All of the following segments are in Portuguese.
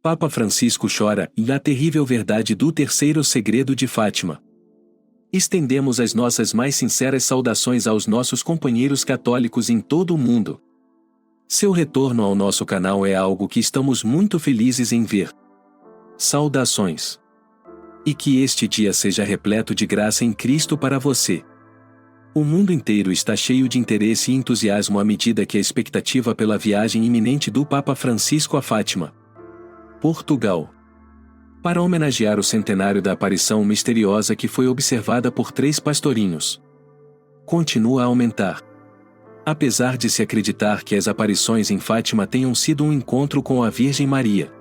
Papa Francisco chora a terrível verdade do terceiro segredo de Fátima. Estendemos as nossas mais sinceras saudações aos nossos companheiros católicos em todo o mundo. Seu retorno ao nosso canal é algo que estamos muito felizes em ver. Saudações. E que este dia seja repleto de graça em Cristo para você. O mundo inteiro está cheio de interesse e entusiasmo à medida que a expectativa pela viagem iminente do Papa Francisco a Fátima, Portugal, para homenagear o centenário da aparição misteriosa que foi observada por 3 pastorinhos, continua a aumentar. Apesar de se acreditar que as aparições em Fátima tenham sido um encontro com a Virgem Maria,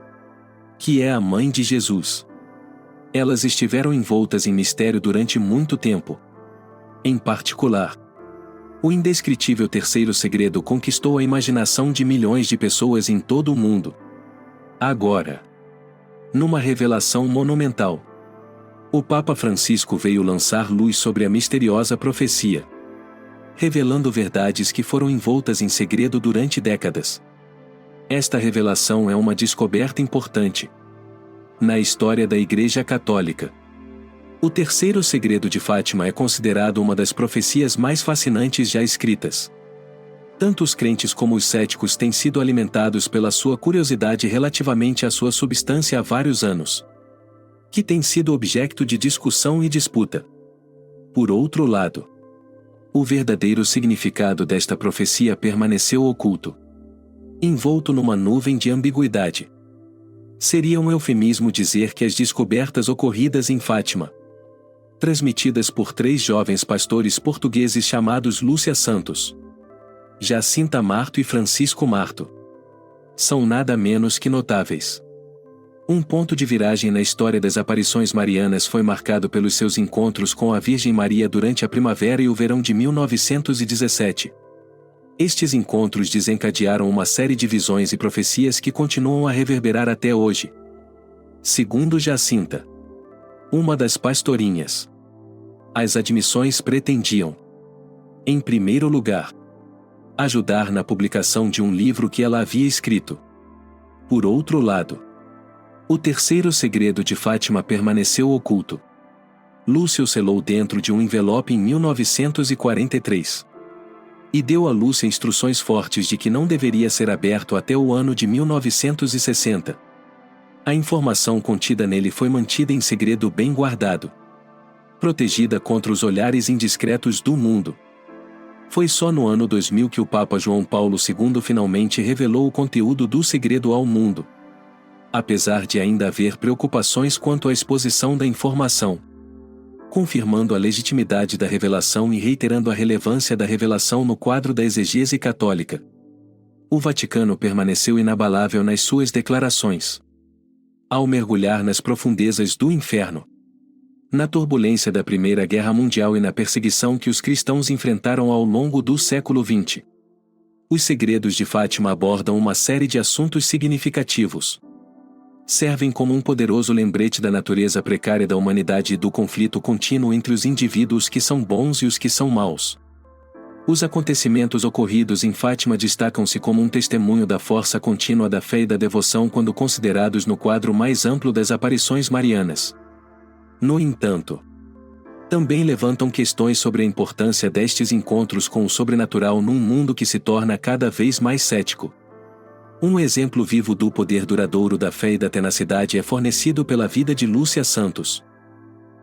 que é a mãe de Jesus, elas estiveram envoltas em mistério durante muito tempo. Em particular, o indescritível terceiro segredo conquistou a imaginação de milhões de pessoas em todo o mundo. Agora, numa revelação monumental, o Papa Francisco veio lançar luz sobre a misteriosa profecia, revelando verdades que foram envoltas em segredo durante décadas. Esta revelação é uma descoberta importante na história da Igreja Católica. O terceiro segredo de Fátima é considerado uma das profecias mais fascinantes já escritas. Tanto os crentes como os céticos têm sido alimentados pela sua curiosidade relativamente à sua substância há vários anos, que tem sido objeto de discussão e disputa. Por outro lado, o verdadeiro significado desta profecia permaneceu oculto, envolto numa nuvem de ambiguidade. Seria um eufemismo dizer que as descobertas ocorridas em Fátima, transmitidas por 3 jovens pastores portugueses chamados Lúcia Santos, Jacinta Marto e Francisco Marto, são nada menos que notáveis. Um ponto de viragem na história das aparições marianas foi marcado pelos seus encontros com a Virgem Maria durante a primavera e o verão de 1917. Estes encontros desencadearam uma série de visões e profecias que continuam a reverberar até hoje. Segundo Jacinta, uma das pastorinhas, as admissões pretendiam, em primeiro lugar, ajudar na publicação de um livro que ela havia escrito. Por outro lado, o terceiro segredo de Fátima permaneceu oculto. Lúcia o selou dentro de um envelope em 1943. E deu a Lúcia instruções fortes de que não deveria ser aberto até o ano de 1960. A informação contida nele foi mantida em segredo bem guardado, protegida contra os olhares indiscretos do mundo. Foi só no ano 2000 que o Papa João Paulo II finalmente revelou o conteúdo do segredo ao mundo. Apesar de ainda haver preocupações quanto à exposição da informação, confirmando a legitimidade da revelação e reiterando a relevância da revelação no quadro da exegese católica, o Vaticano permaneceu inabalável nas suas declarações. Ao mergulhar nas profundezas do inferno, na turbulência da Primeira Guerra Mundial e na perseguição que os cristãos enfrentaram ao longo do século XX, os segredos de Fátima abordam uma série de assuntos significativos. Servem como um poderoso lembrete da natureza precária da humanidade e do conflito contínuo entre os indivíduos que são bons e os que são maus. Os acontecimentos ocorridos em Fátima destacam-se como um testemunho da força contínua da fé e da devoção quando considerados no quadro mais amplo das aparições marianas. No entanto, também levantam questões sobre a importância destes encontros com o sobrenatural num mundo que se torna cada vez mais cético. Um exemplo vivo do poder duradouro da fé e da tenacidade é fornecido pela vida de Lúcia Santos,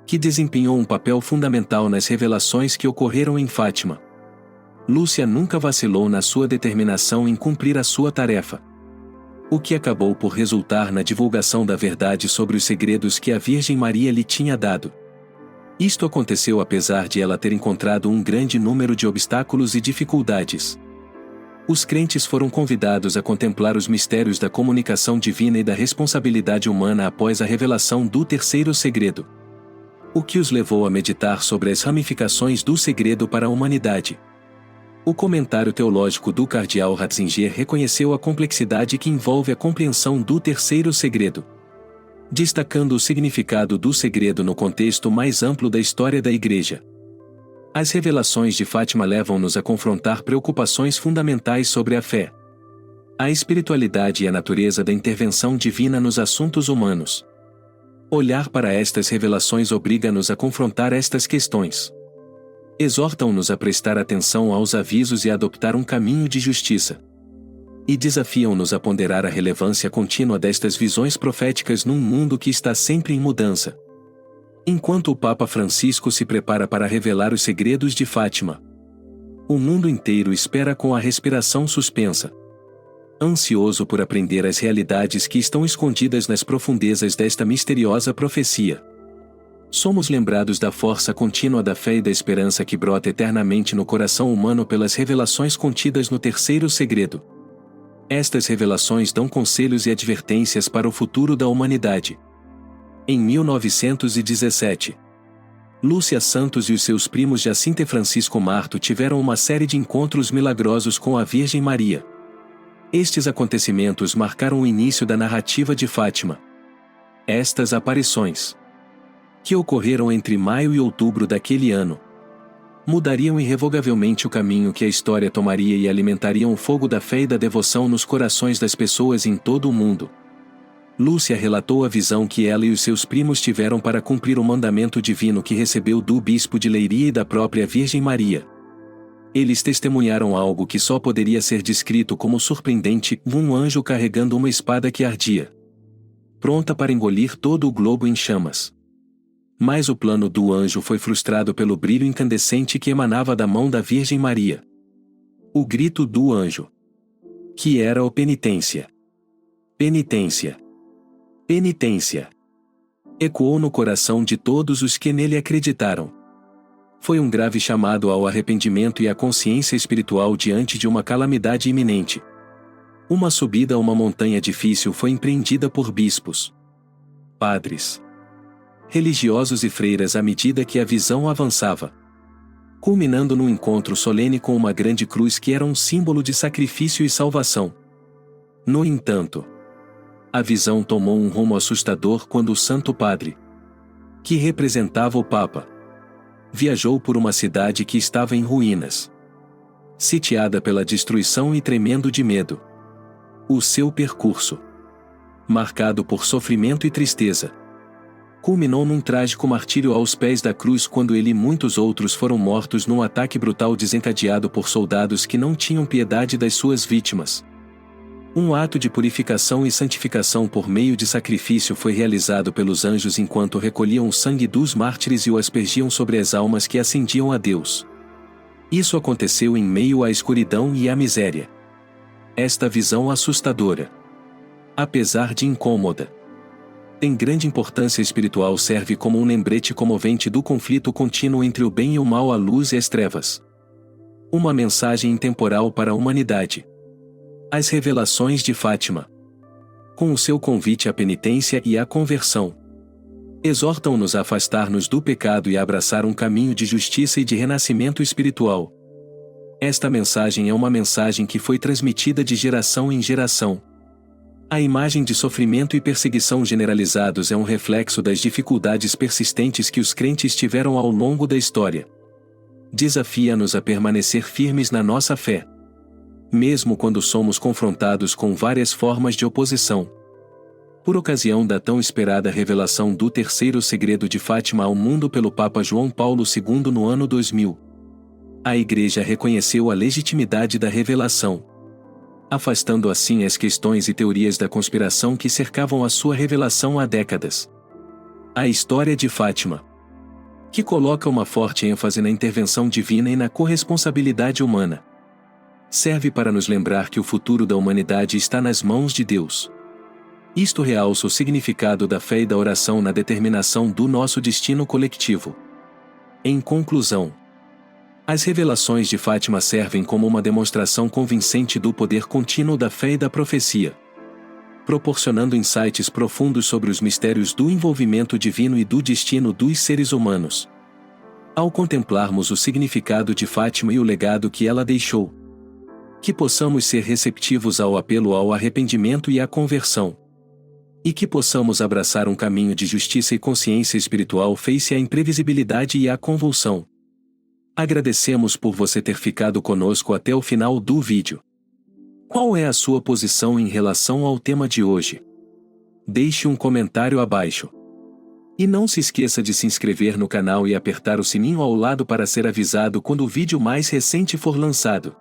que desempenhou um papel fundamental nas revelações que ocorreram em Fátima. Lúcia nunca vacilou na sua determinação em cumprir a sua tarefa, o que acabou por resultar na divulgação da verdade sobre os segredos que a Virgem Maria lhe tinha dado. Isto aconteceu apesar de ela ter encontrado um grande número de obstáculos e dificuldades. Os crentes foram convidados a contemplar os mistérios da comunicação divina e da responsabilidade humana após a revelação do terceiro segredo, o que os levou a meditar sobre as ramificações do segredo para a humanidade. O comentário teológico do cardeal Ratzinger reconheceu a complexidade que envolve a compreensão do terceiro segredo, destacando o significado do segredo no contexto mais amplo da história da Igreja. As revelações de Fátima levam-nos a confrontar preocupações fundamentais sobre a fé, A espiritualidade e a natureza da intervenção divina nos assuntos humanos. Olhar para estas revelações obriga-nos a confrontar estas questões. Exortam-nos a prestar atenção aos avisos e a adoptar um caminho de justiça. E desafiam-nos a ponderar a relevância contínua destas visões proféticas num mundo que está sempre em mudança. Enquanto o Papa Francisco se prepara para revelar os segredos de Fátima, o mundo inteiro espera com a respiração suspensa, ansioso por aprender as realidades que estão escondidas nas profundezas desta misteriosa profecia. Somos lembrados da força contínua da fé e da esperança que brota eternamente no coração humano pelas revelações contidas no terceiro segredo. Estas revelações dão conselhos e advertências para o futuro da humanidade. Em 1917, Lúcia Santos e os seus primos Jacinta e Francisco Marto tiveram uma série de encontros milagrosos com a Virgem Maria. Estes acontecimentos marcaram o início da narrativa de Fátima. Estas aparições, que ocorreram entre maio e outubro daquele ano, mudariam irrevogavelmente o caminho que a história tomaria e alimentariam o fogo da fé e da devoção nos corações das pessoas em todo o mundo. Lúcia relatou a visão que ela e os seus primos tiveram para cumprir o mandamento divino que recebeu do bispo de Leiria e da própria Virgem Maria. Eles testemunharam algo que só poderia ser descrito como surpreendente: um anjo carregando uma espada que ardia, pronta para engolir todo o globo em chamas. Mas o plano do anjo foi frustrado pelo brilho incandescente que emanava da mão da Virgem Maria. O grito do anjo, que era o penitência, penitência, penitência, ecoou no coração de todos os que nele acreditaram. Foi um grave chamado ao arrependimento e à consciência espiritual diante de uma calamidade iminente. Uma subida a uma montanha difícil foi empreendida por bispos, padres, religiosos e freiras à medida que a visão avançava, culminando num encontro solene com uma grande cruz que era um símbolo de sacrifício e salvação. No entanto, a visão tomou um rumo assustador quando o Santo Padre, que representava o Papa, viajou por uma cidade que estava em ruínas, sitiada pela destruição e tremendo de medo. O seu percurso, marcado por sofrimento e tristeza, culminou num trágico martírio aos pés da cruz quando ele e muitos outros foram mortos num ataque brutal desencadeado por soldados que não tinham piedade das suas vítimas. Um ato de purificação e santificação por meio de sacrifício foi realizado pelos anjos enquanto recolhiam o sangue dos mártires e o aspergiam sobre as almas que ascendiam a Deus. Isso aconteceu em meio à escuridão e à miséria. Esta visão assustadora, apesar de incômoda, tem grande importância espiritual. Serve como um lembrete comovente do conflito contínuo entre o bem e o mal, a luz e as trevas. Uma mensagem intemporal para a humanidade. As revelações de Fátima, com o seu convite à penitência e à conversão, exortam-nos a afastar-nos do pecado e a abraçar um caminho de justiça e de renascimento espiritual. Esta mensagem é uma mensagem que foi transmitida de geração em geração. A imagem de sofrimento e perseguição generalizados é um reflexo das dificuldades persistentes que os crentes tiveram ao longo da história. Desafia-nos a permanecer firmes na nossa fé, mesmo quando somos confrontados com várias formas de oposição. Por ocasião da tão esperada revelação do terceiro segredo de Fátima ao mundo pelo Papa João Paulo II no ano 2000, a Igreja reconheceu a legitimidade da revelação, afastando assim as questões e teorias da conspiração que cercavam a sua revelação há décadas. A história de Fátima, que coloca uma forte ênfase na intervenção divina e na corresponsabilidade humana, serve para nos lembrar que o futuro da humanidade está nas mãos de Deus. Isto realça o significado da fé e da oração na determinação do nosso destino coletivo. Em conclusão, as revelações de Fátima servem como uma demonstração convincente do poder contínuo da fé e da profecia, proporcionando insights profundos sobre os mistérios do envolvimento divino e do destino dos seres humanos. Ao contemplarmos o significado de Fátima e o legado que ela deixou, que possamos ser receptivos ao apelo ao arrependimento e à conversão, e que possamos abraçar um caminho de justiça e consciência espiritual face à imprevisibilidade e à convulsão. Agradecemos por você ter ficado conosco até o final do vídeo. Qual é a sua posição em relação ao tema de hoje? Deixe um comentário abaixo. E não se esqueça de se inscrever no canal e apertar o sininho ao lado para ser avisado quando o vídeo mais recente for lançado.